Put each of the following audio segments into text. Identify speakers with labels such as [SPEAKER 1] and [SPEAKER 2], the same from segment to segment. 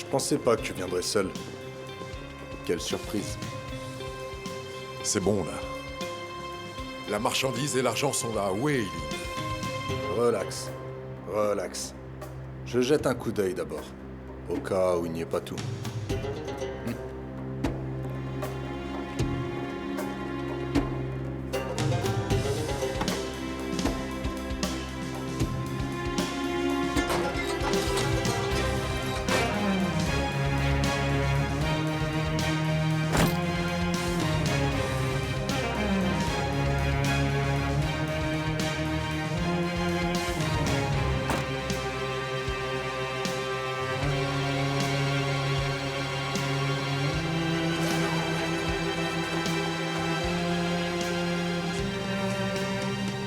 [SPEAKER 1] pensais pas que tu viendrais seul. Quelle surprise.
[SPEAKER 2] C'est bon, là. La marchandise et l'argent sont là. Où est Eileen?
[SPEAKER 1] Relax. Relax. Je jette un coup d'œil d'abord. Au cas où il n'y ait pas tout.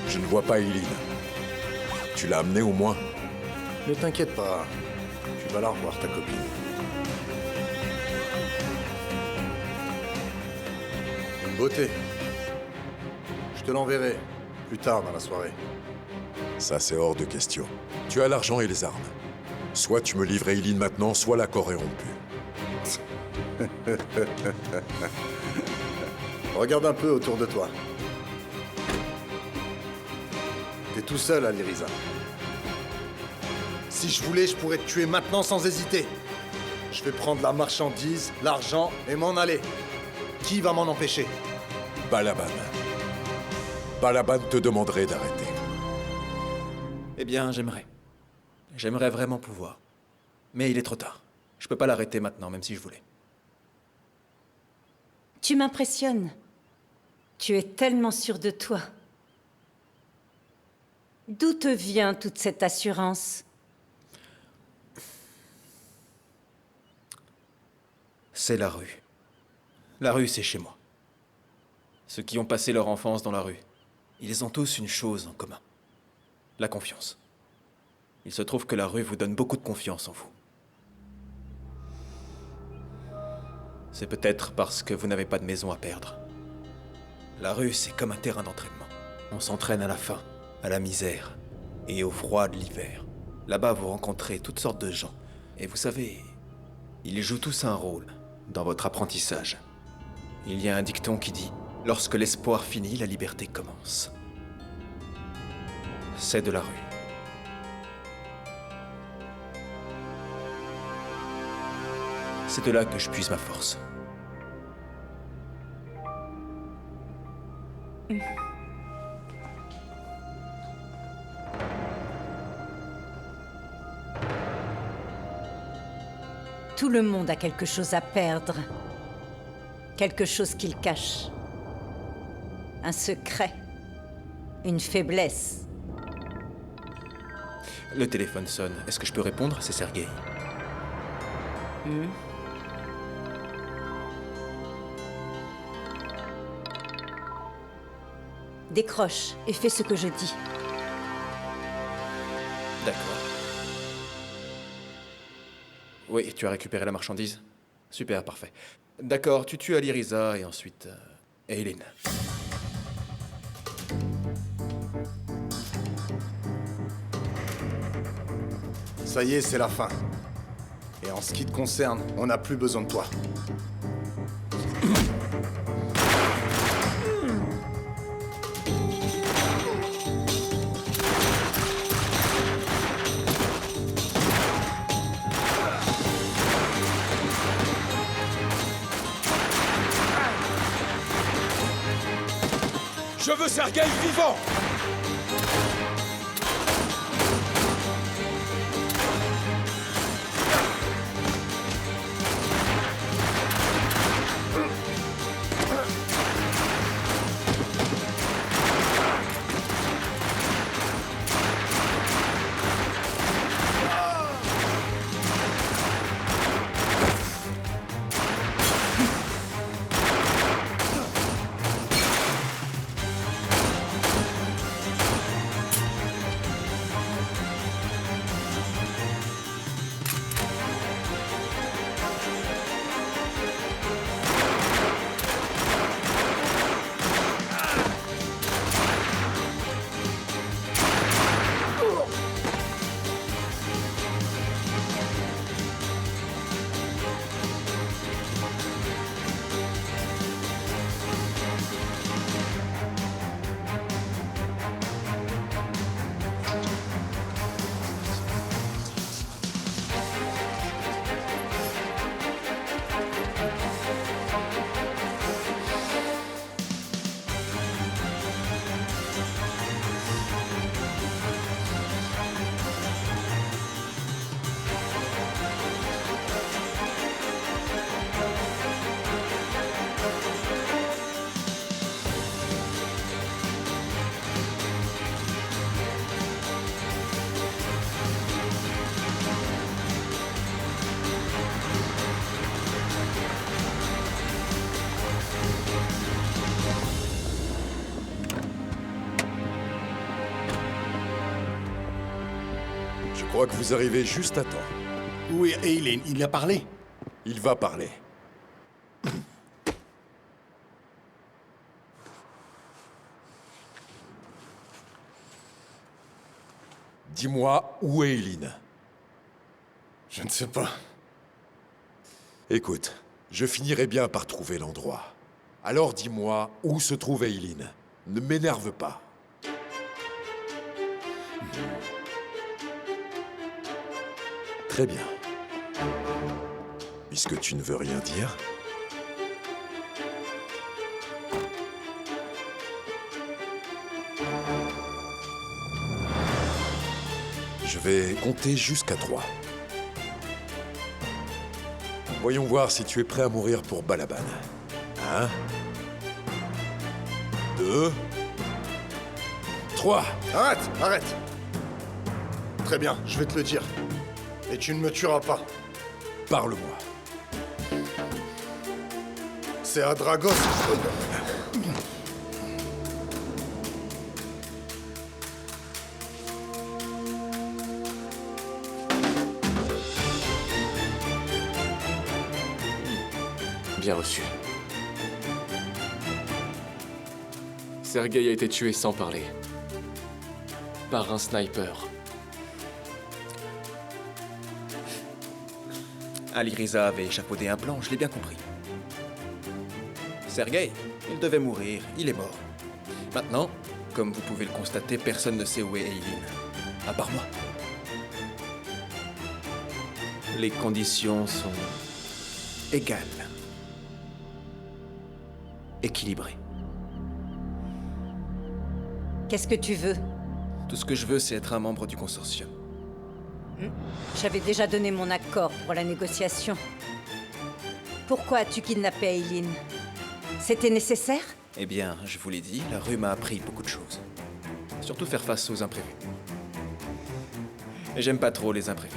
[SPEAKER 2] Je ne vois pas Eileen. Tu l'as amenée au moins?
[SPEAKER 1] Ne t'inquiète pas. Tu vas la revoir, ta copine. Une beauté. Je te l'enverrai plus tard dans la soirée.
[SPEAKER 2] Ça, c'est hors de question. Tu as l'argent et les armes. Soit tu me livres Eileen maintenant, soit l'accord est rompu.
[SPEAKER 1] Regarde un peu autour de toi. T'es tout seul, Aliriza. Si je voulais, je pourrais te tuer maintenant sans hésiter. Je vais prendre la marchandise, l'argent et m'en aller. Qui va m'en empêcher?
[SPEAKER 2] Balaban. Balaban te demanderait d'arrêter.
[SPEAKER 3] Eh bien, j'aimerais. J'aimerais vraiment pouvoir. Mais il est trop tard. Je peux pas l'arrêter maintenant, même si je voulais.
[SPEAKER 4] Tu m'impressionnes. Tu es tellement sûr de toi. D'où te vient toute cette assurance?
[SPEAKER 3] C'est la rue. La rue, c'est chez moi. Ceux qui ont passé leur enfance dans la rue, ils ont tous une chose en commun. La confiance. Il se trouve que la rue vous donne beaucoup de confiance en vous. C'est peut-être parce que vous n'avez pas de maison à perdre. La rue, c'est comme un terrain d'entraînement. On s'entraîne à la faim, à la misère et au froid de l'hiver. Là-bas, vous rencontrez toutes sortes de gens. Et vous savez, ils jouent tous un rôle dans votre apprentissage. Il y a un dicton qui dit « Lorsque l'espoir finit, la liberté commence ». C'est de la rue. C'est de là que je puise ma force.
[SPEAKER 4] Tout le monde a quelque chose à perdre. Quelque chose qu'il cache. Un secret. Une faiblesse.
[SPEAKER 3] Le téléphone sonne. Est-ce que je peux répondre? C'est Sergueï.
[SPEAKER 4] Décroche et fais ce que je dis.
[SPEAKER 3] D'accord. Oui, tu as récupéré la marchandise? Super, parfait. D'accord, tu tues Aliriza et ensuite... Eileen.
[SPEAKER 1] Ça y est, c'est la fin. Et en ce qui te concerne, on n'a plus besoin de toi.
[SPEAKER 2] Je veux Sergueï vivant! crois que vous arrivez juste à temps.
[SPEAKER 5] Où est Eileen? Il a parlé?
[SPEAKER 2] Il va parler. Dis-moi, où est Eileen?
[SPEAKER 1] Je ne sais pas.
[SPEAKER 2] Écoute, je finirai bien par trouver l'endroit. Alors dis-moi, où se trouve Eileen? Ne m'énerve pas. Très bien. Puisque tu ne veux rien dire... Je vais compter jusqu'à 3. Voyons voir si tu es prêt à mourir pour Balaban. 1, 2, 3.
[SPEAKER 1] Arrête, arrête. Très bien, je vais te le dire. Et tu ne me tueras pas.
[SPEAKER 2] Parle-moi.
[SPEAKER 1] C'est à Dragos.
[SPEAKER 6] Bien reçu. Sergueï a été tué sans parler. Par un sniper.
[SPEAKER 3] Ali Riza avait échafaudé un plan, je l'ai bien compris. Sergueï, il devait mourir, il est mort. Maintenant, comme vous pouvez le constater, personne ne sait où est Eileen. À part moi. Les conditions sont égales. Équilibrées.
[SPEAKER 4] Qu'est-ce que tu veux?
[SPEAKER 3] Tout ce que je veux, c'est être un membre du consortium.
[SPEAKER 4] J'avais déjà donné mon accord pour la négociation. Pourquoi as-tu kidnappé Eileen? C'était nécessaire?
[SPEAKER 3] Eh bien, je vous l'ai dit, la rue m'a appris beaucoup de choses. Surtout faire face aux imprévus. Et j'aime pas trop les imprévus.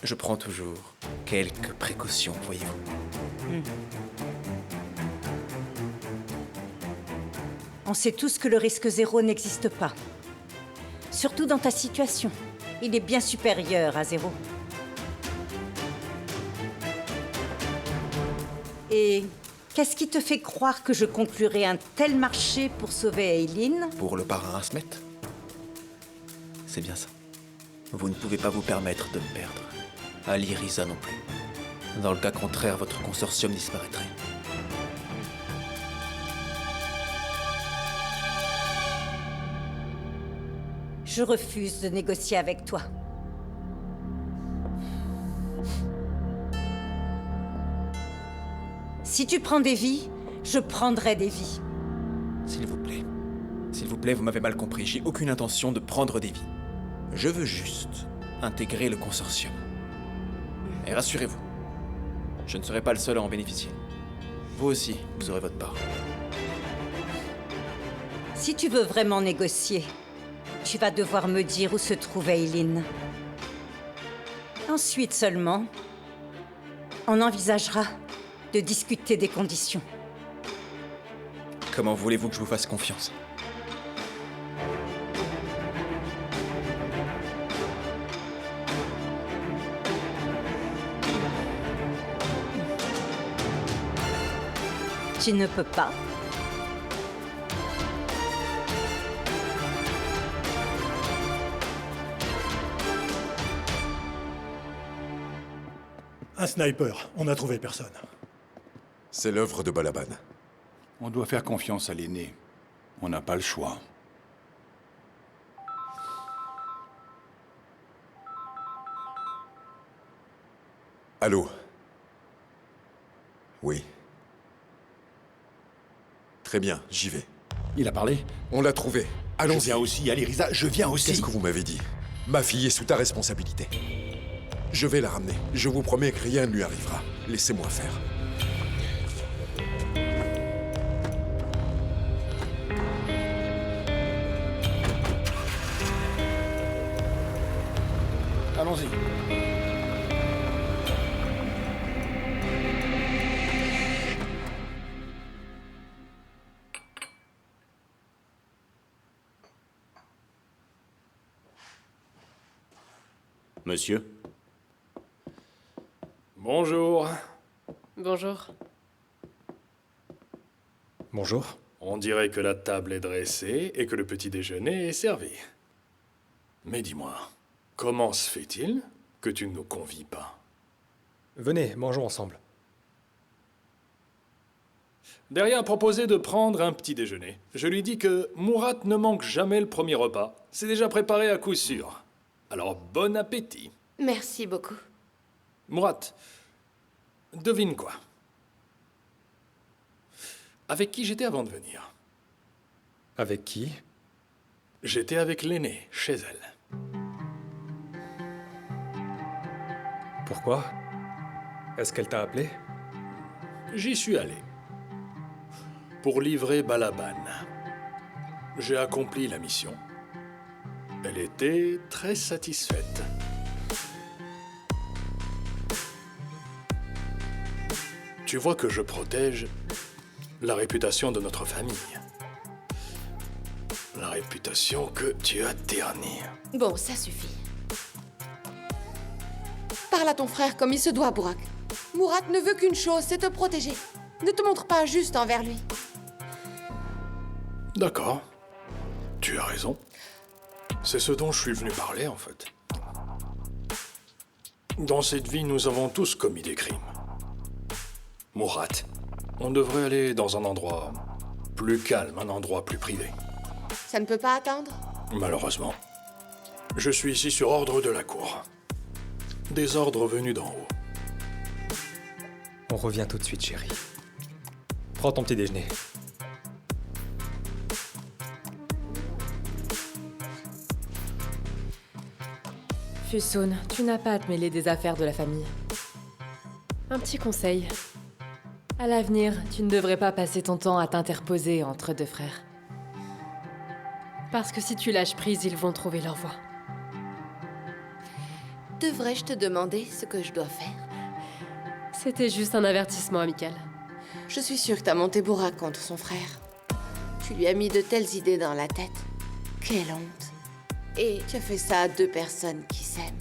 [SPEAKER 3] Je prends toujours quelques précautions, voyez-vous.
[SPEAKER 4] On sait tous que le risque zéro n'existe pas. Surtout dans ta situation. Il est bien supérieur à zéro. Et qu'est-ce qui te fait croire que je conclurai un tel marché pour sauver Eileen?
[SPEAKER 3] Pour le parrain Asmet? C'est bien ça. Vous ne pouvez pas vous permettre de me perdre. Ali Riza non plus. Dans le cas contraire, votre consortium disparaîtrait.
[SPEAKER 4] Je refuse de négocier avec toi. Si tu prends des vies, je prendrai des vies.
[SPEAKER 3] S'il vous plaît. S'il vous plaît, vous m'avez mal compris. J'ai aucune intention de prendre des vies. Je veux juste intégrer le consortium. Et rassurez-vous, je ne serai pas le seul à en bénéficier. Vous aussi, vous aurez votre part.
[SPEAKER 4] Si tu veux vraiment négocier, tu vas devoir me dire où se trouve Eileen. Ensuite seulement, on envisagera de discuter des conditions.
[SPEAKER 3] Comment voulez-vous que je vous fasse confiance?
[SPEAKER 4] Tu ne peux pas.
[SPEAKER 5] Un sniper. On n'a trouvé personne.
[SPEAKER 2] C'est l'œuvre de Balaban.
[SPEAKER 5] On doit faire confiance à l'aîné. On n'a pas le choix.
[SPEAKER 2] Allô? Oui. Très bien, j'y vais.
[SPEAKER 5] Il a parlé?
[SPEAKER 2] On l'a trouvé.
[SPEAKER 5] Je
[SPEAKER 2] Allons-y.
[SPEAKER 5] viens aussi, Ali Riza, je viens aussi.
[SPEAKER 2] Qu'est-ce que vous m'avez dit? Ma fille est sous ta responsabilité. Je vais la ramener. Je vous promets que rien ne lui arrivera. Laissez-moi faire.
[SPEAKER 5] Allons-y.
[SPEAKER 7] Monsieur?
[SPEAKER 8] Bonjour.
[SPEAKER 9] Bonjour.
[SPEAKER 3] Bonjour.
[SPEAKER 8] On dirait que la table est dressée et que le petit déjeuner est servi. Mais dis-moi, comment se fait-il que tu ne nous convies pas?
[SPEAKER 3] Venez, mangeons ensemble.
[SPEAKER 8] Derrière a proposé de prendre un petit déjeuner. Je lui dis que Murat ne manque jamais le premier repas. C'est déjà préparé à coup sûr. Alors bon appétit.
[SPEAKER 9] Merci beaucoup.
[SPEAKER 8] Murat, devine quoi? Avec qui j'étais avant de venir?
[SPEAKER 3] Avec qui?
[SPEAKER 8] J'étais avec l'aînée, chez elle.
[SPEAKER 3] Pourquoi? Est-ce qu'elle t'a appelé?
[SPEAKER 8] J'y suis allé. Pour livrer Balaban. J'ai accompli la mission. Elle était très satisfaite. Tu vois que je protège la réputation de notre famille. La réputation que tu as ternie.
[SPEAKER 9] Bon, ça suffit. Parle à ton frère comme il se doit, Burak. Murat ne veut qu'une chose, c'est te protéger. Ne te montre pas injuste envers lui.
[SPEAKER 8] D'accord. Tu as raison. C'est ce dont je suis venu parler, en fait. Dans cette vie, nous avons tous commis des crimes. Murat, on devrait aller dans un endroit plus calme, un endroit plus privé.
[SPEAKER 9] Ça ne peut pas attendre?
[SPEAKER 8] Malheureusement, je suis ici sur ordre de la cour. Des ordres venus d'en haut.
[SPEAKER 3] On revient tout de suite, chérie. Prends ton petit déjeuner.
[SPEAKER 10] Fusoun, tu n'as pas à te mêler des affaires de la famille. Un petit conseil. À l'avenir, tu ne devrais pas passer ton temps à t'interposer entre deux frères. Parce que si tu lâches prise, ils vont trouver leur voie.
[SPEAKER 9] Devrais-je te demander ce que je dois faire?
[SPEAKER 10] C'était juste un avertissement amical.
[SPEAKER 9] Je suis sûre que t'as monté Burak contre son frère. Tu lui as mis de telles idées dans la tête. Quelle honte. Et tu as fait ça à deux personnes qui s'aiment.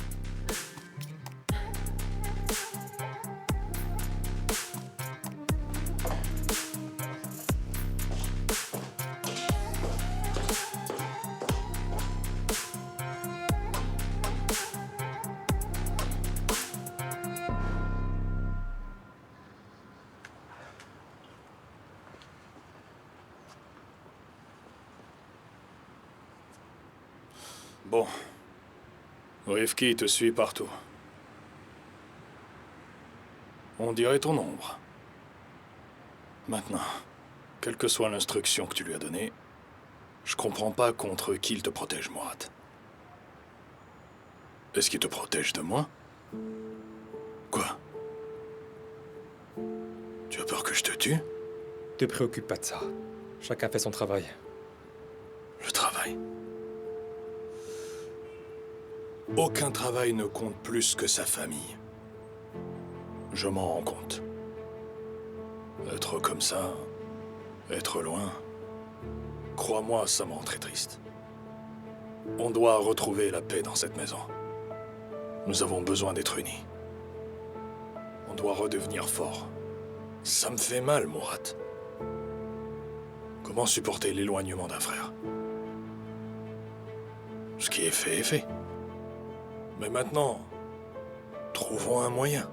[SPEAKER 8] Bon. Rifki te suit partout. On dirait ton ombre. Maintenant, quelle que soit l'instruction que tu lui as donnée, je comprends pas contre qui il te protège, Murat. Est-ce qu'il te protège de moi? Quoi? Tu as peur que je te tue?
[SPEAKER 3] Te préoccupe pas de ça. Chacun fait son travail.
[SPEAKER 8] Le travail. Aucun travail ne compte plus que sa famille. Je m'en rends compte. Être comme ça, être loin, crois-moi, ça me rend très triste. On doit retrouver la paix dans cette maison. Nous avons besoin d'être unis. On doit redevenir forts. Ça me fait mal, Murat. Comment supporter l'éloignement d'un frère? Ce qui est fait. Mais maintenant, trouvons un moyen.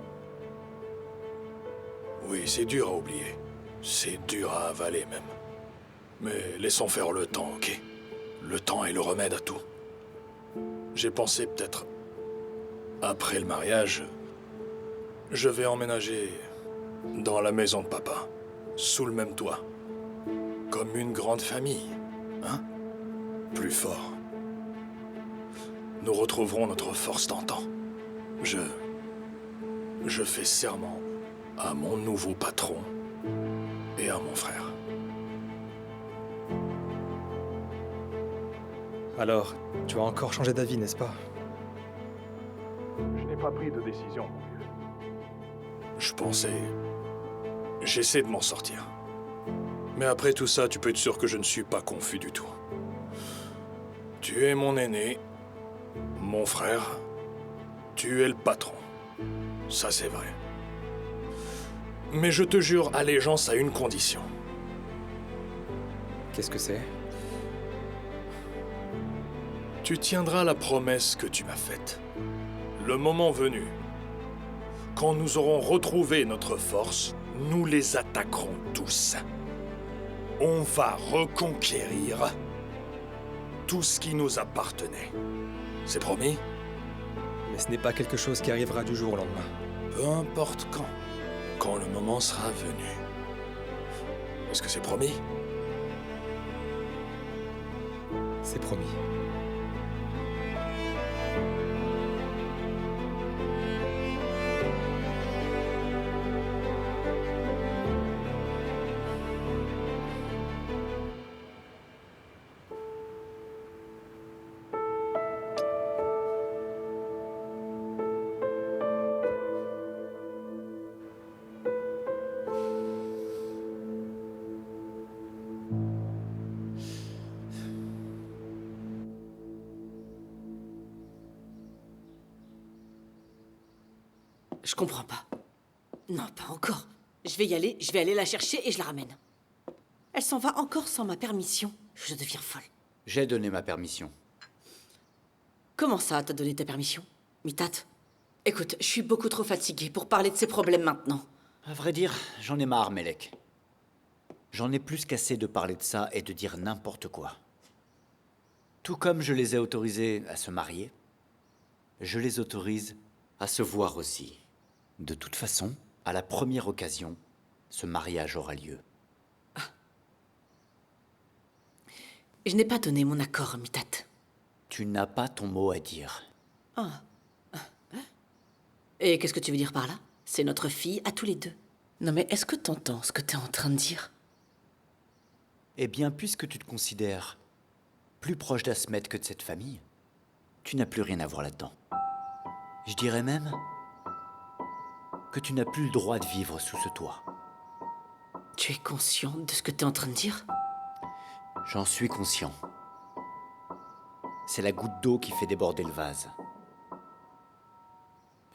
[SPEAKER 8] Oui, c'est dur à oublier. C'est dur à avaler même. Mais laissons faire le temps, ok? Le temps est le remède à tout. J'ai pensé peut-être, après le mariage, je vais emménager dans la maison de papa, sous le même toit. Comme une grande famille, hein? Plus fort. Nous retrouverons notre force d'antan. Je fais serment à mon nouveau patron et à mon frère.
[SPEAKER 3] Alors, tu as encore changé d'avis, n'est-ce pas?
[SPEAKER 8] Je n'ai pas pris de décision, mon vieux. Je pensais... J'essaie de m'en sortir. Mais après tout ça, tu peux être sûr que je ne suis pas confus du tout. Tu es mon aîné, mon frère, Tu es le patron. Ça, c'est vrai. Mais je te jure allégeance à une condition.
[SPEAKER 3] Qu'est-ce que c'est?
[SPEAKER 8] Tu tiendras la promesse que tu m'as faite. Le moment venu, quand nous aurons retrouvé notre force, nous les attaquerons tous. On va reconquérir tout ce qui nous appartenait. C'est promis?
[SPEAKER 3] Mais ce n'est pas quelque chose qui arrivera du jour au lendemain.
[SPEAKER 8] Peu importe quand le moment sera venu. Est-ce que c'est promis?
[SPEAKER 3] C'est promis.
[SPEAKER 7] Je comprends pas. Non, pas encore. Je vais y aller, je vais aller la chercher et je la ramène. Elle s'en va encore sans ma permission. Je deviens folle.
[SPEAKER 11] J'ai donné ma permission.
[SPEAKER 7] Comment ça, t'as donné ta permission? Mitat, écoute, je suis beaucoup trop fatiguée pour parler de ces problèmes maintenant.
[SPEAKER 11] À vrai dire, j'en ai marre, Melek. J'en ai plus qu'assez de parler de ça et de dire n'importe quoi. Tout comme je les ai autorisés à se marier, je les autorise à se voir aussi. De toute façon, à la première occasion, ce mariage aura lieu.
[SPEAKER 7] Je n'ai pas donné mon accord, Mitat.
[SPEAKER 11] Tu n'as pas ton mot à dire.
[SPEAKER 7] Et qu'est-ce que tu veux dire par là? C'est notre fille à tous les deux. Non mais est-ce que t'entends ce que t'es en train de dire?
[SPEAKER 11] Eh bien, puisque tu te considères plus proche d'Asmet que de cette famille, tu n'as plus rien à voir là-dedans. Je dirais même que tu n'as plus le droit de vivre sous ce toit.
[SPEAKER 7] Tu es conscient de ce que t'es en train de dire?
[SPEAKER 11] J'en suis conscient. C'est la goutte d'eau qui fait déborder le vase.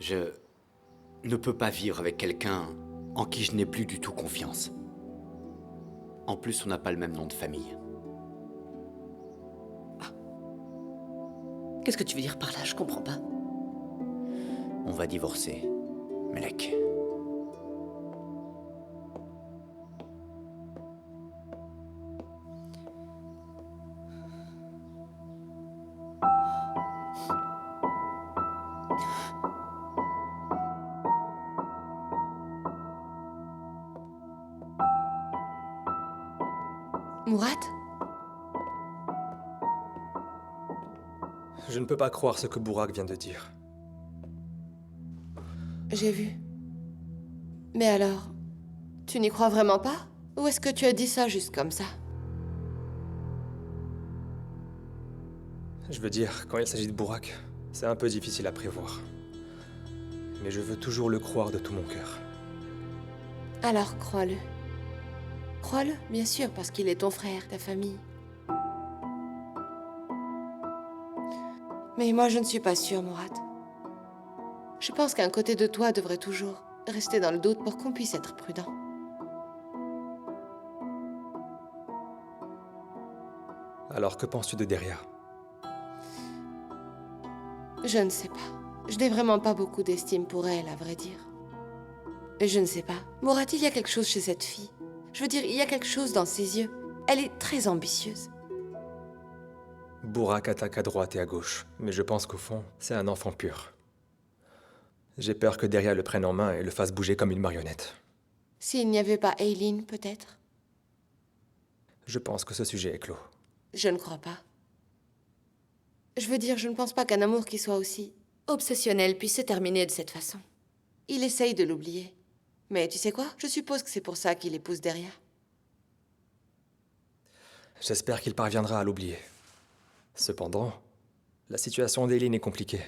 [SPEAKER 11] Je ne peux pas vivre avec quelqu'un en qui je n'ai plus du tout confiance. En plus, on n'a pas le même nom de famille.
[SPEAKER 7] Qu'est-ce que tu veux dire par là? Je comprends pas.
[SPEAKER 11] On va divorcer, Melek.
[SPEAKER 9] Mourad?
[SPEAKER 3] Je ne peux pas croire ce que Bourak vient de dire.
[SPEAKER 9] J'ai vu. Mais alors, tu n'y crois vraiment pas? Ou est-ce que tu as dit ça juste comme ça?
[SPEAKER 3] Je veux dire, quand il s'agit de Bourak, c'est un peu difficile à prévoir. Mais je veux toujours le croire de tout mon cœur.
[SPEAKER 9] Alors crois-le. Crois-le, bien sûr, parce qu'il est ton frère, ta famille. Mais moi, je ne suis pas sûre, Mourad. Je pense qu'un côté de toi devrait toujours rester dans le doute pour qu'on puisse être prudent.
[SPEAKER 3] Alors que penses-tu de Deria?
[SPEAKER 9] Je ne sais pas. Je n'ai vraiment pas beaucoup d'estime pour elle, à vrai dire. Je ne sais pas. Mourad, il y a quelque chose chez cette fille. Je veux dire, il y a quelque chose dans ses yeux. Elle est très ambitieuse.
[SPEAKER 3] Bourak attaque à droite et à gauche, mais je pense qu'au fond, c'est un enfant pur. J'ai peur que Deria le prenne en main et le fasse bouger comme une marionnette.
[SPEAKER 9] S'il n'y avait pas Eileen, peut-être?
[SPEAKER 3] Je pense que ce sujet est clos.
[SPEAKER 9] Je ne crois pas. Je veux dire, je ne pense pas qu'un amour qui soit aussi obsessionnel puisse se terminer de cette façon. Il essaye de l'oublier. Mais tu sais quoi? Je suppose que c'est pour ça qu'il épouse Deria.
[SPEAKER 3] J'espère qu'il parviendra à l'oublier. Cependant, la situation d'Eileen est compliquée.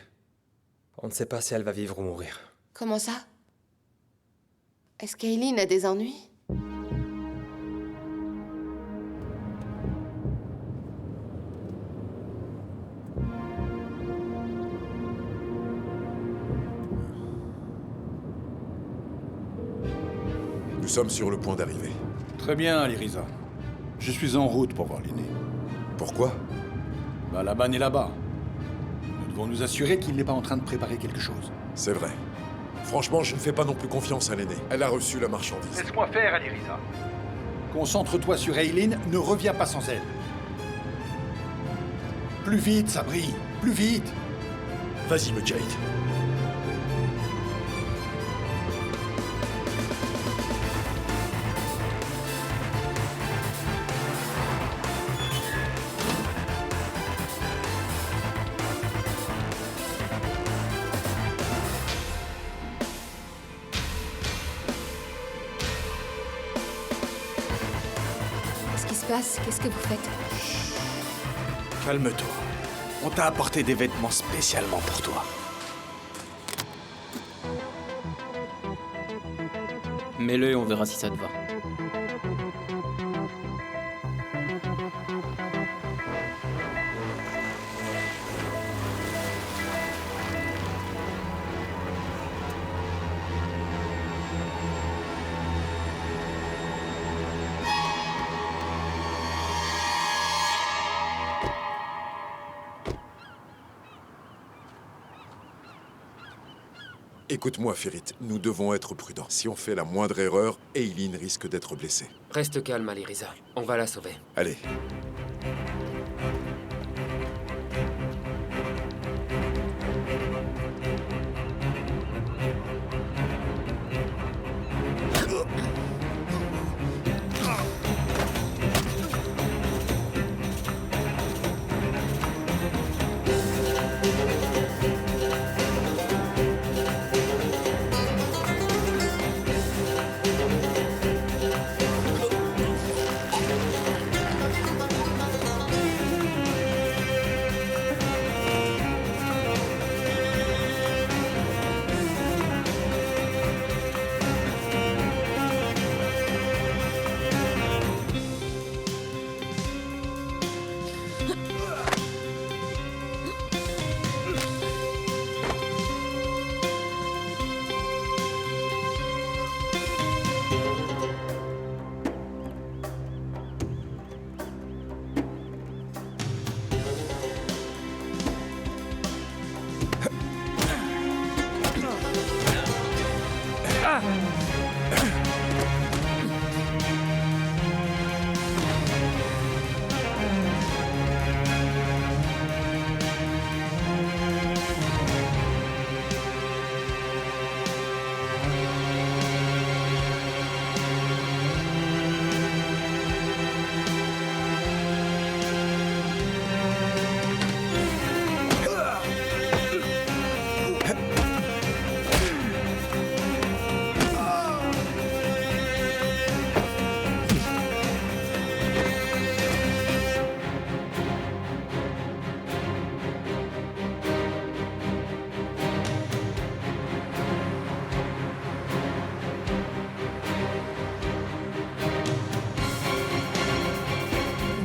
[SPEAKER 3] On ne sait pas si elle va vivre ou mourir.
[SPEAKER 9] Comment ça? Est-ce qu'Eileen a des ennuis?
[SPEAKER 2] Nous sommes sur le point d'arriver.
[SPEAKER 5] Très bien, Aliriza. Je suis en route pour voir l'aîné.
[SPEAKER 2] Pourquoi?
[SPEAKER 5] Bah, Laban est là-bas. Nous devons nous assurer qu'il n'est pas en train de préparer quelque chose.
[SPEAKER 2] C'est vrai. Franchement, je ne fais pas non plus confiance à l'aîné. Elle a reçu la marchandise.
[SPEAKER 5] Laisse-moi faire, Aliriza. Concentre-toi sur Eileen, ne reviens pas sans elle. Plus vite, Sabri, plus vite.
[SPEAKER 8] Vas-y, Mujahid.
[SPEAKER 9] Qu'est-ce qui se passe? Qu'est-ce que vous faites?
[SPEAKER 8] Calme-toi. On t'a apporté des vêtements spécialement pour toi.
[SPEAKER 12] Mets-le et on verra si ça te va.
[SPEAKER 2] Écoute-moi, Ferit, nous devons être prudents. Si on fait la moindre erreur, Eileen risque d'être blessée.
[SPEAKER 12] Reste calme, Aliriza. On va la sauver.
[SPEAKER 2] Allez.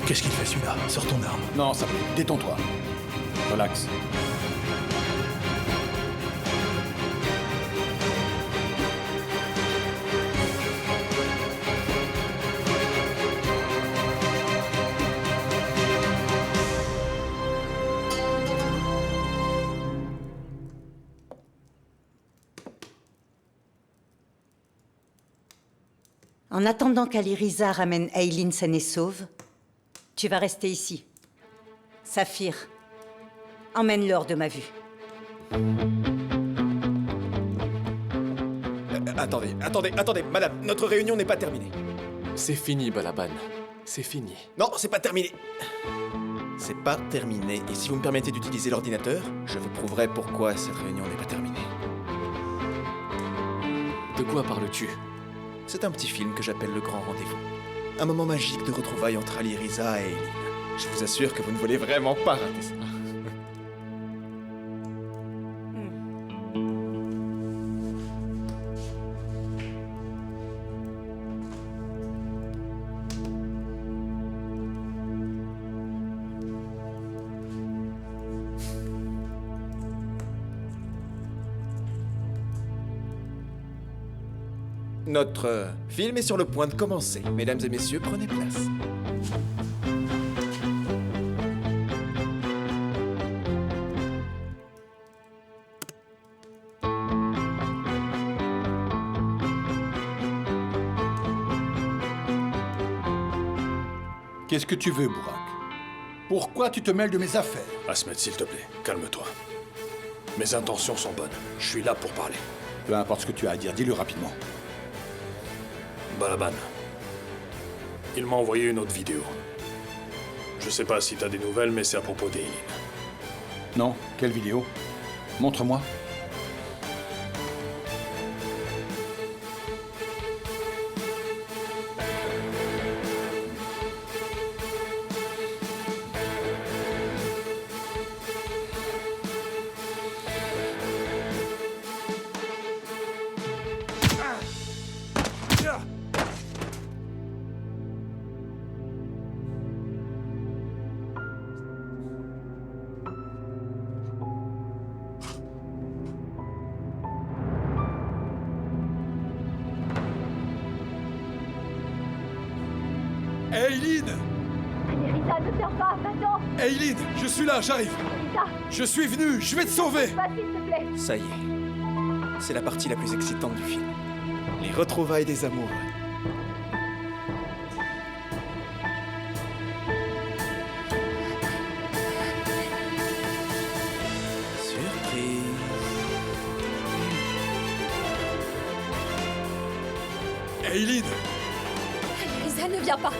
[SPEAKER 8] Qu'est-ce qu'il fait celui-là? Sors ton arme.
[SPEAKER 5] Non, Sabri, détends-toi. Relax.
[SPEAKER 4] En attendant qu'Aliriza ramène Eileen saine et sauve, tu vas rester ici. Saphir, emmène-le hors de ma vue.
[SPEAKER 3] Attendez, madame, notre réunion n'est pas terminée.
[SPEAKER 6] C'est fini, Balaban. C'est fini.
[SPEAKER 3] Non, c'est pas terminé. C'est pas terminé, et si vous me permettez d'utiliser l'ordinateur, je vous prouverai pourquoi cette réunion n'est pas terminée.
[SPEAKER 6] De quoi parles-tu?
[SPEAKER 3] C'est un petit film que j'appelle Le Grand Rendez-vous. Un moment magique de retrouvailles entre Aliriza et Eileen. Je vous assure que vous ne voulez vraiment pas rater ça. Notre film est sur le point de commencer. Mesdames et messieurs, prenez place.
[SPEAKER 5] Qu'est-ce que tu veux, Bourak? Pourquoi tu te mêles de mes affaires?
[SPEAKER 8] Asmet, s'il te plaît, calme-toi. Mes intentions sont bonnes. Je suis là pour parler.
[SPEAKER 5] Peu importe ce que tu as à dire, dis-le rapidement.
[SPEAKER 8] Balaban. Il m'a envoyé une autre vidéo. Je sais pas si t'as des nouvelles, mais c'est à propos d'Eileen.
[SPEAKER 5] Non? Quelle vidéo? Montre-moi.
[SPEAKER 1] Eileen!
[SPEAKER 13] Lyrisa, ne pleure pas, va-t'en!
[SPEAKER 1] Eileen, je suis là, j'arrive!
[SPEAKER 13] Lyrisa!
[SPEAKER 1] Je suis venu, je vais te sauver!
[SPEAKER 13] Va, s'il te plaît!
[SPEAKER 3] Ça y est. C'est la partie la plus excitante du film. Les retrouvailles des amoureux. Surprise.
[SPEAKER 1] Eileen!
[SPEAKER 13] Lyrisa, ne viens pas!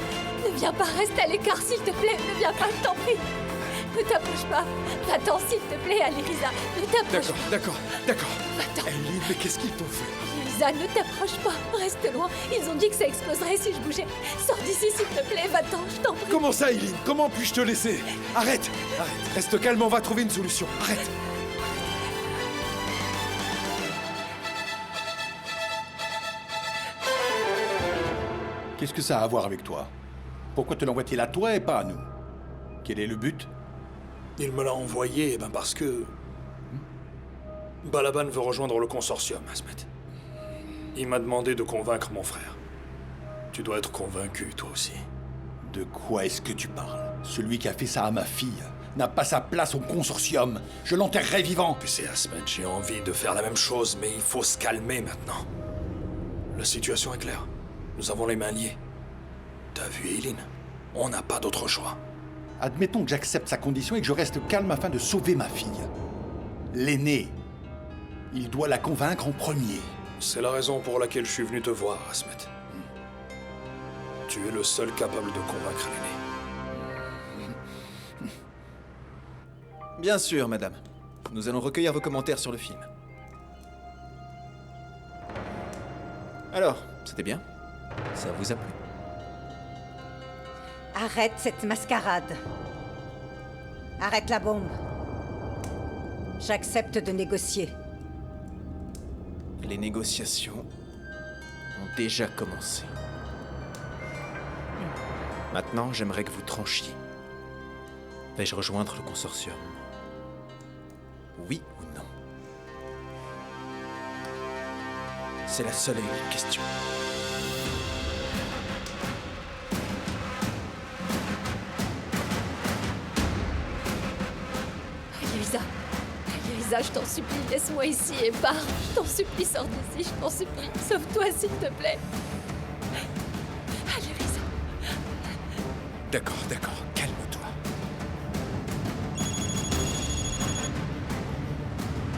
[SPEAKER 13] Ne viens pas, reste à l'écart, s'il te plaît! Ne viens pas, je t'en prie! Ne t'approche pas! Va-t'en, s'il te plaît, Lyrisa! Ne t'approche pas!
[SPEAKER 1] D'accord.
[SPEAKER 13] Va-t'en!
[SPEAKER 1] Eileen, mais qu'est-ce qu'ils t'ont fait?
[SPEAKER 13] Lyrisa, ne t'approche pas! Reste loin! Ils ont dit que ça exploserait si je bougeais! Sors d'ici, s'il te plaît! Va-t'en, je t'en prie!
[SPEAKER 1] Comment ça, Eileen? Comment puis-je te laisser? Arrête! Reste calme, on va trouver une solution. Arrête!
[SPEAKER 5] Qu'est-ce que ça a à voir avec toi? Pourquoi te l'envoie-t-il à toi et pas à nous? Quel est le but?
[SPEAKER 8] Il me l'a envoyé, parce que... Balaban veut rejoindre le consortium, Asmet. Il m'a demandé de convaincre mon frère. Tu dois être convaincu, toi aussi.
[SPEAKER 5] De quoi est-ce que tu parles? Celui qui a fait ça à ma fille n'a pas sa place au consortium. Je l'enterrerai vivant.
[SPEAKER 8] Tu sais, Asmet, j'ai envie de faire la même chose, mais il faut se calmer maintenant. La situation est claire. Nous avons les mains liées. T'as vu Eileen? On n'a pas d'autre choix.
[SPEAKER 5] Admettons que j'accepte sa condition et que je reste calme afin de sauver ma fille. L'aîné, il doit la convaincre en premier.
[SPEAKER 8] C'est la raison pour laquelle je suis venu te voir, Asmet. Tu es le seul capable de convaincre l'aîné.
[SPEAKER 3] Bien sûr, madame. Nous allons recueillir vos commentaires sur le film. Alors, c'était bien? Ça vous a plu?
[SPEAKER 4] Arrête cette mascarade. Arrête la bombe. J'accepte de négocier.
[SPEAKER 3] Les négociations ont déjà commencé. Maintenant, j'aimerais que vous tranchiez. Vais-je rejoindre le consortium? Oui ou non? C'est la seule et unique question.
[SPEAKER 13] Lyrisa, je t'en supplie, laisse-moi ici et pars. Je t'en supplie, sors d'ici, je t'en supplie. Sauve-toi, s'il te plaît. Lyrisa.
[SPEAKER 1] D'accord, calme-toi.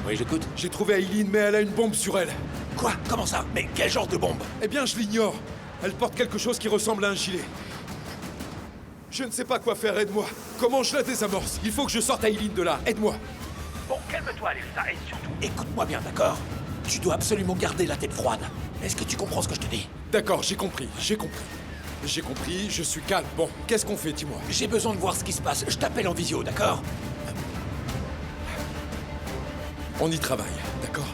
[SPEAKER 14] Oui, j'écoute.
[SPEAKER 1] J'ai trouvé Eileen, mais elle a une bombe sur elle.
[SPEAKER 14] Quoi? Comment ça? Mais quel genre de bombe?
[SPEAKER 1] Eh bien, je l'ignore. Elle porte quelque chose qui ressemble à un gilet. Je ne sais pas quoi faire, aide-moi. Comment je la désamorce? Il faut que je sorte Eileen de là, aide-moi.
[SPEAKER 14] Bon, calme-toi, Lyrisa, et surtout, écoute-moi bien, d'accord? Tu dois absolument garder la tête froide. Est-ce que tu comprends ce que je te dis?
[SPEAKER 1] D'accord, j'ai compris, je suis calme. Bon, qu'est-ce qu'on fait, dis-moi?
[SPEAKER 14] J'ai besoin de voir ce qui se passe. Je t'appelle en visio, d'accord?
[SPEAKER 1] On y travaille, d'accord?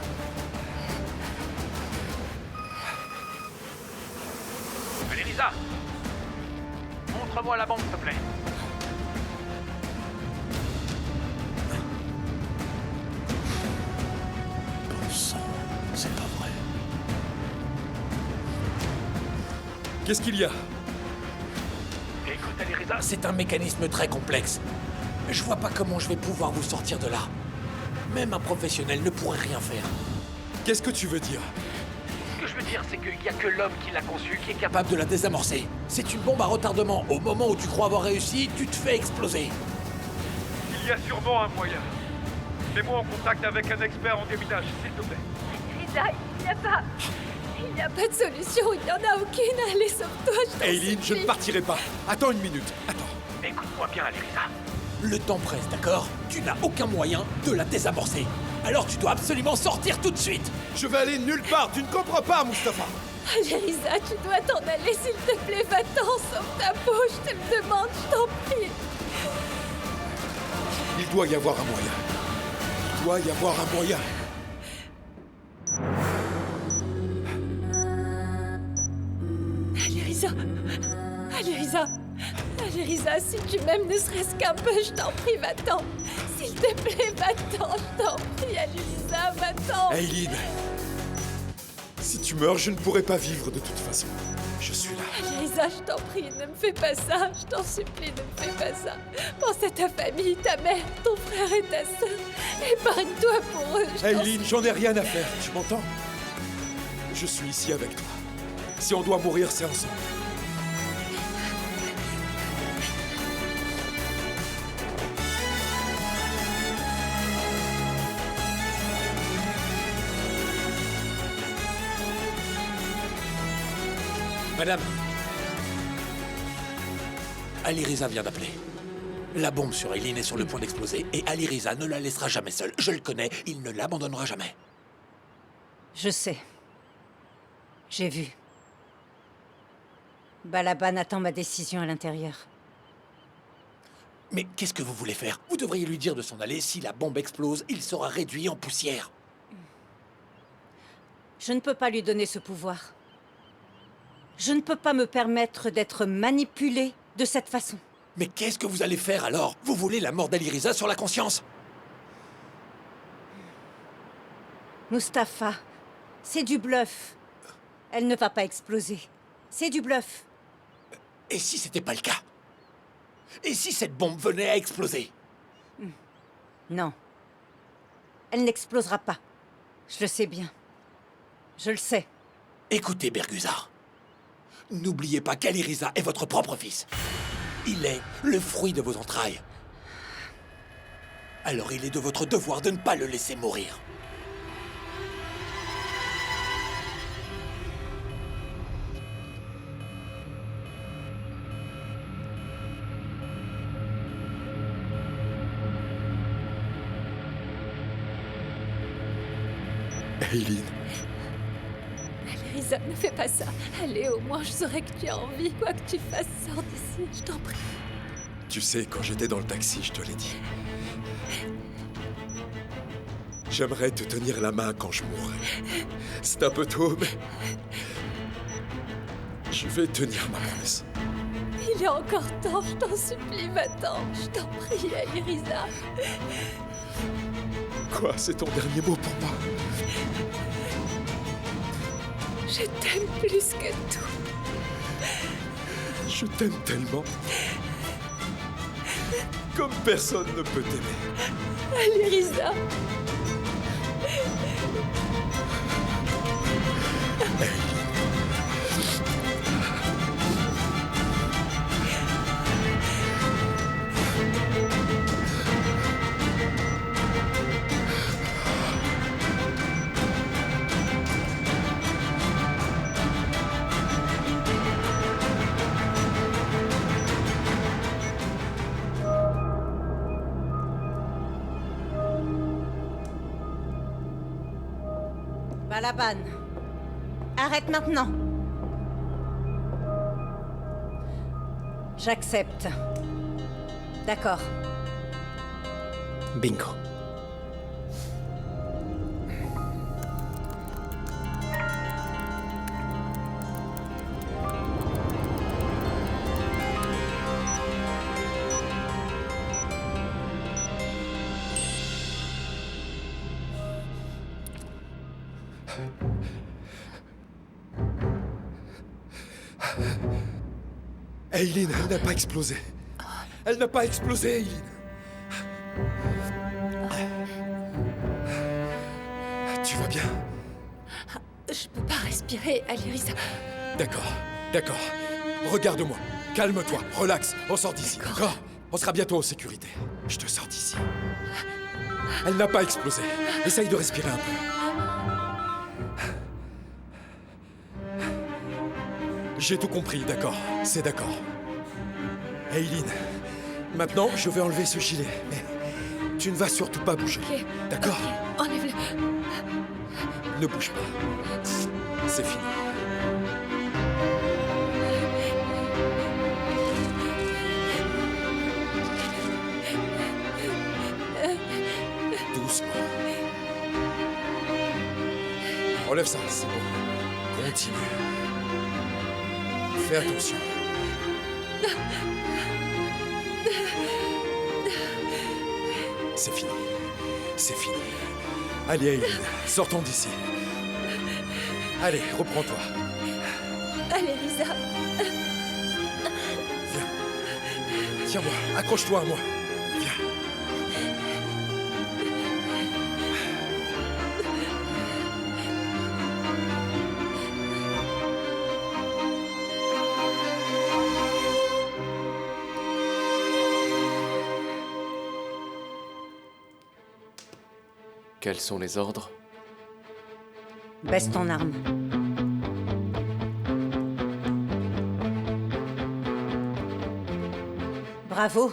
[SPEAKER 14] Lyrisa! Montre-moi la bombe, s'il te plaît.
[SPEAKER 8] Bon sang, c'est pas vrai.
[SPEAKER 1] Qu'est-ce qu'il y a?
[SPEAKER 14] Écoute, Alireza, c'est un mécanisme très complexe. Je vois pas comment je vais pouvoir vous sortir de là. Même un professionnel ne pourrait rien faire.
[SPEAKER 1] Qu'est-ce que tu veux dire?
[SPEAKER 14] Ce que je veux dire, c'est qu'il n'y a que l'homme qui l'a conçu qui est capable de la désamorcer. C'est une bombe à retardement. Au moment où tu crois avoir réussi, tu te fais exploser.
[SPEAKER 15] Il y a sûrement un moyen. Mets-moi en contact avec un expert en déminage, s'il te plaît.
[SPEAKER 13] Risa, il n'y a pas de solution, il n'y en a aucune. Allez, sauve-toi, je t'en
[SPEAKER 1] Aileen, je ne
[SPEAKER 13] supplie.
[SPEAKER 1] partirai pas. Attends une minute. Attends.
[SPEAKER 14] Écoute-moi bien, Alireza. Le temps presse, d'accord? Tu n'as aucun moyen de la désamorcer. Alors tu dois absolument sortir tout de suite.
[SPEAKER 1] Je vais aller nulle part. Tu ne comprends pas, Mustapha.
[SPEAKER 13] Allez, Risa, tu dois t'en aller, s'il te plaît. Va-t'en, sauve ta peau, je te le demande, je t'en prie.
[SPEAKER 1] Il doit y avoir un moyen. Il doit y avoir un moyen.
[SPEAKER 13] Allez, Risa. Allez, Risa. Allez, Risa, si tu m'aimes ne serait-ce qu'un peu, je t'en prie, va-t'en. S'il te plaît, va-t'en, je t'en prie. Allez, Risa, va-t'en.
[SPEAKER 1] Aileen, si tu meurs, je ne pourrai pas vivre de toute façon. Je suis là.
[SPEAKER 13] Allez, Risa, je t'en prie, ne me fais pas ça. Je t'en supplie, ne me fais pas ça. Pense à ta famille, ta mère, ton frère et ta sœur. Épargne-toi pour eux. je t'en
[SPEAKER 1] Aileen, j'en ai rien à faire. Tu m'entends? Je suis ici avec toi. Si on doit mourir, c'est ensemble.
[SPEAKER 14] Madame. Alireza vient d'appeler. La bombe sur Aileen est sur le point d'exploser et Alireza ne la laissera jamais seule. Je le connais, il ne l'abandonnera jamais.
[SPEAKER 4] Je sais. J'ai vu. Balaban attend ma décision à l'intérieur.
[SPEAKER 14] Mais qu'est-ce que vous voulez faire? Vous devriez lui dire de s'en aller. Si la bombe explose, il sera réduit en poussière.
[SPEAKER 4] Je ne peux pas lui donner ce pouvoir. Je ne peux pas me permettre d'être manipulée de cette façon.
[SPEAKER 14] Mais qu'est-ce que vous allez faire alors? Vous voulez la mort d'Alireza sur la conscience?
[SPEAKER 4] Mustapha, c'est du bluff. Elle ne va pas exploser. C'est du bluff.
[SPEAKER 14] Et si c'était pas le cas? Et si cette bombe venait à exploser?
[SPEAKER 4] Non. Elle n'explosera pas. Je le sais bien. Je le sais.
[SPEAKER 14] Écoutez, Berguzar. N'oubliez pas qu'Alireza est votre propre fils. Il est le fruit de vos entrailles. Alors il est de votre devoir de ne pas le laisser mourir.
[SPEAKER 1] Aileen.
[SPEAKER 13] Risa, ne fais pas ça. Allez, au moins je saurais que tu as envie. Quoi que tu fasses, sors d'ici, je t'en prie.
[SPEAKER 1] Tu sais, quand j'étais dans le taxi, je te l'ai dit. J'aimerais te tenir la main quand je mourrai. C'est un peu tôt, mais... je vais tenir ma promesse.
[SPEAKER 13] Il est encore temps, je t'en supplie, va-t'en. Je t'en prie, Alireza.
[SPEAKER 1] Quoi, c'est ton dernier mot pour moi?
[SPEAKER 13] Je t'aime plus que tout.
[SPEAKER 1] Je t'aime tellement. Comme personne ne peut t'aimer.
[SPEAKER 13] Alireza.
[SPEAKER 4] Balaban, arrête maintenant. J'accepte. D'accord.
[SPEAKER 3] Bingo.
[SPEAKER 1] Eileen, elle n'a pas explosé. Elle n'a pas explosé, Eileen. Tu vas bien?
[SPEAKER 13] Je peux pas respirer, Alirisa.
[SPEAKER 1] D'accord, d'accord. Regarde-moi. Calme-toi, relax. On sort d'ici, d'accord? On sera bientôt en sécurité. Je te sors d'ici. Elle n'a pas explosé. Essaye de respirer un peu. J'ai tout compris, d'accord. C'est d'accord. Eileen, maintenant, je vais enlever ce gilet, mais tu ne vas surtout pas bouger.
[SPEAKER 13] Ok.
[SPEAKER 1] D'accord?
[SPEAKER 13] Ok, enlève-le.
[SPEAKER 1] Ne bouge pas. C'est fini. Doucement. Enlève ça, c'est bon. Continue. Fais attention. C'est fini. C'est fini. Allez, Eileen, sortons d'ici. Allez, reprends-toi.
[SPEAKER 13] Alirisa.
[SPEAKER 1] Viens. Tiens-moi, accroche-toi à moi. Viens.
[SPEAKER 6] Quels sont les ordres?
[SPEAKER 4] Baisse ton arme. Bravo.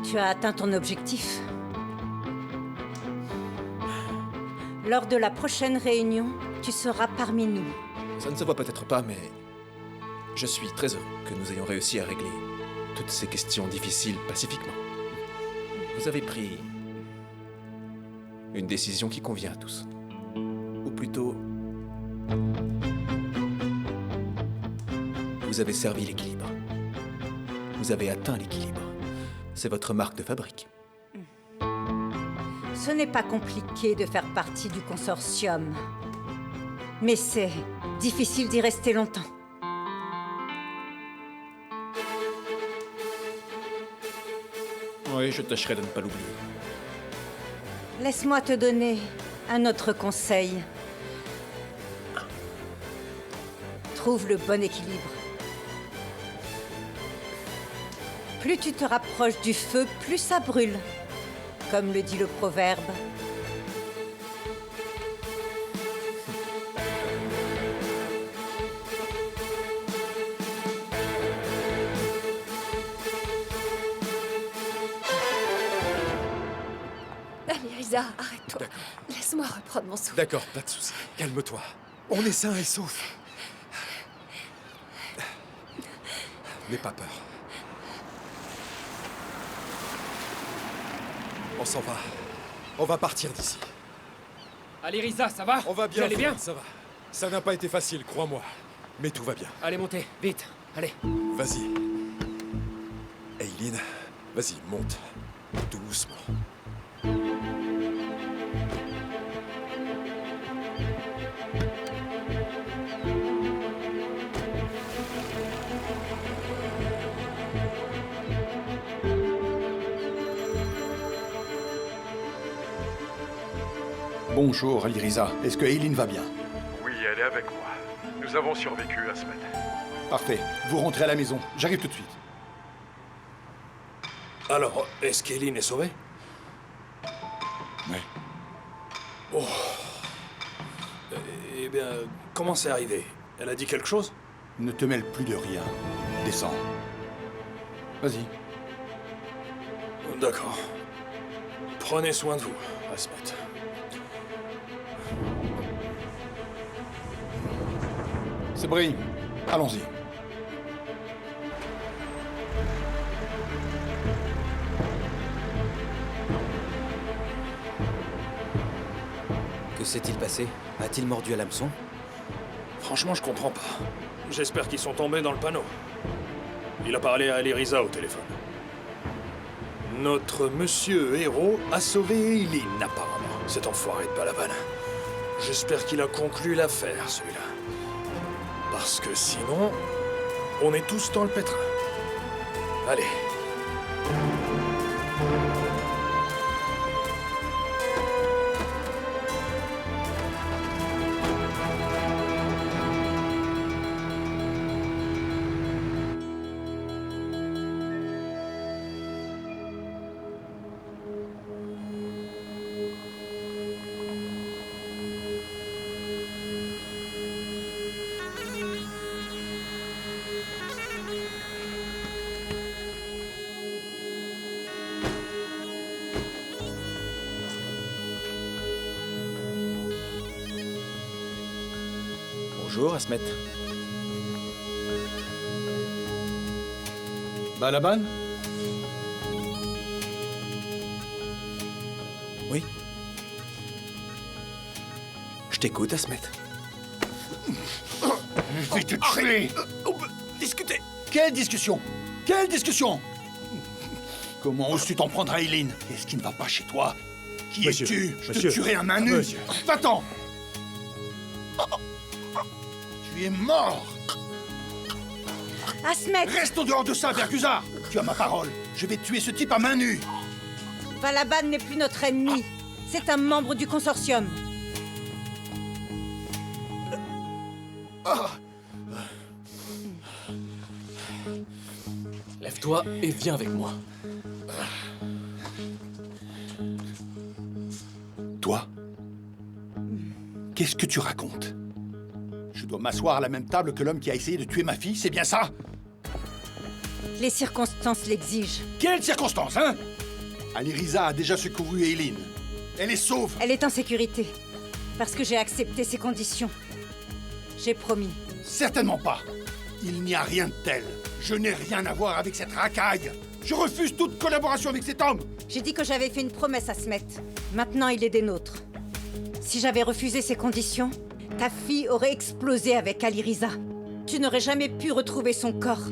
[SPEAKER 4] Tu as atteint ton objectif. Lors de la prochaine réunion, tu seras parmi nous.
[SPEAKER 3] Ça ne se voit peut-être pas, mais je suis très heureux que nous ayons réussi à régler toutes ces questions difficiles pacifiquement. Vous avez pris une décision qui convient à tous. Ou plutôt, vous avez servi l'équilibre. Vous avez atteint l'équilibre. C'est votre marque de fabrique.
[SPEAKER 4] Ce n'est pas compliqué de faire partie du consortium. Mais c'est difficile d'y rester longtemps.
[SPEAKER 3] Oui, je tâcherai de ne pas l'oublier.
[SPEAKER 4] Laisse-moi te donner un autre conseil. Trouve le bon équilibre. Plus tu te rapproches du feu, plus ça brûle. Comme le dit le proverbe.
[SPEAKER 13] Alirisa, arrête-toi. Laisse-moi reprendre mon souffle.
[SPEAKER 1] D'accord, pas de souci. Calme-toi. On est sain et sauf. N'aie pas peur. On s'en va. On va partir d'ici.
[SPEAKER 12] Alirisa, ça va?
[SPEAKER 1] On va bien.
[SPEAKER 12] Vous allez bien?
[SPEAKER 1] Ça va. Ça n'a pas été facile, crois-moi. Mais tout va bien.
[SPEAKER 12] Allez, montez, vite. Allez.
[SPEAKER 1] Vas-y. Eileen, vas-y, monte. Doucement.
[SPEAKER 5] Bonjour, Alirisa. Est-ce que Eileen va bien?
[SPEAKER 15] Oui, elle est avec moi. Nous avons survécu à ce matin.
[SPEAKER 5] Parfait. Vous rentrez à la maison. J'arrive tout de suite.
[SPEAKER 8] Alors, est-ce qu'Eileen est sauvée?
[SPEAKER 5] Oui.
[SPEAKER 8] Oh. Eh bien, comment c'est arrivé? Elle a dit quelque chose?
[SPEAKER 5] Ne te mêle plus de rien. Descends. Vas-y.
[SPEAKER 8] D'accord. Prenez soin de vous, Asmet.
[SPEAKER 5] C'est Brie. Allons-y.
[SPEAKER 11] Que s'est-il passé? A-t-il mordu à l'hameçon?
[SPEAKER 8] Franchement, je comprends pas. J'espère qu'ils sont tombés dans le panneau. Il a parlé à Alirisa au téléphone. Notre monsieur héros a sauvé Eileen, apparemment. Cet enfoiré de Palavan. J'espère qu'il a conclu l'affaire, celui-là. Parce que sinon, on est tous dans le pétrin. Allez.
[SPEAKER 3] Bonjour, Asmet.
[SPEAKER 5] Balaban?
[SPEAKER 3] Oui. Je t'écoute, Asmet.
[SPEAKER 5] Je vais te tuer!
[SPEAKER 14] On peut discuter.
[SPEAKER 5] Quelle discussion? Quelle discussion? Comment oses-tu t'en prendre à Eileen? Qu'est-ce qui ne va pas chez toi? Qui es-tu? Je te tuerai à main nue! Va-t'en! Tu es mort!
[SPEAKER 4] Asmet!
[SPEAKER 5] Reste en dehors de ça, Berguzar! Tu as ma parole. Je vais tuer ce type à main nue!
[SPEAKER 4] Balaban n'est plus notre ennemi. C'est un membre du consortium.
[SPEAKER 6] Lève-toi et viens avec moi.
[SPEAKER 5] Toi? Qu'est-ce que tu racontes? Je dois m'asseoir à la même table que l'homme qui a essayé de tuer ma fille, c'est bien ça?
[SPEAKER 4] Les circonstances l'exigent.
[SPEAKER 5] Quelles circonstances, hein? Aliriza a déjà secouru Eileen. Elle est sauve.
[SPEAKER 4] Elle est en sécurité. Parce que j'ai accepté ses conditions. J'ai promis.
[SPEAKER 5] Certainement pas. Il n'y a rien de tel. Je n'ai rien à voir avec cette racaille. Je refuse toute collaboration avec cet homme.
[SPEAKER 4] J'ai dit que j'avais fait une promesse à Smet. Maintenant, il est des nôtres. Si j'avais refusé ces conditions, ta fille aurait explosé avec Aliriza. Tu n'aurais jamais pu retrouver son corps.